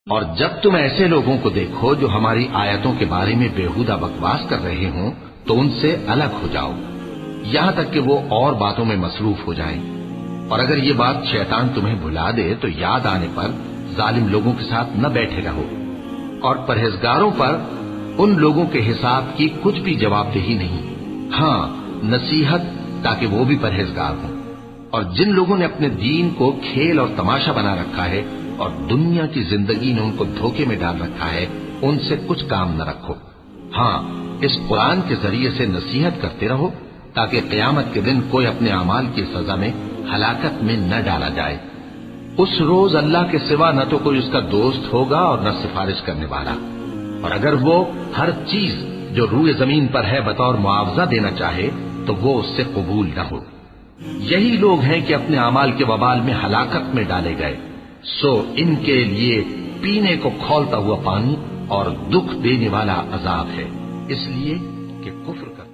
اور جب تم ایسے لوگوں کو دیکھو جو ہماری آیتوں کے بارے میں بےہودہ بکواس کر رہے ہوں تو ان سے الگ ہو جاؤ، یہاں تک کہ وہ اور باتوں میں مصروف ہو جائیں۔ اور اگر یہ بات شیطان تمہیں بھلا دے تو یاد آنے پر ظالم لوگوں کے ساتھ نہ بیٹھے رہو، اور پرہیزگاروں پر ان لوگوں کے حساب کی کچھ بھی جواب دہی نہیں، ہاں نصیحت تاکہ وہ بھی پرہیزگار ہوں۔ اور جن لوگوں نے اپنے دین کو کھیل اور تماشا بنا رکھا ہے اور دنیا کی زندگی نے ان کو دھوکے میں ڈال رکھا ہے، ان سے کچھ کام نہ رکھو، ہاں اس قرآن کے ذریعے سے نصیحت کرتے رہو تاکہ قیامت کے دن کوئی اپنے اعمال کی سزا میں ہلاکت میں نہ ڈالا جائے۔ اس روز اللہ کے سوا نہ تو کوئی اس کا دوست ہوگا اور نہ سفارش کرنے والا، اور اگر وہ ہر چیز جو روئے زمین پر ہے بطور معاوضہ دینا چاہے تو وہ اس سے قبول نہ ہو۔ یہی لوگ ہیں کہ اپنے اعمال کے وبال میں ہلاکت میں ڈالے گئے، سو ان کے لیے پینے کو کھولتا ہوا پانی اور دکھ دینے والا عذاب ہے، اس لیے کہ کفر کرتے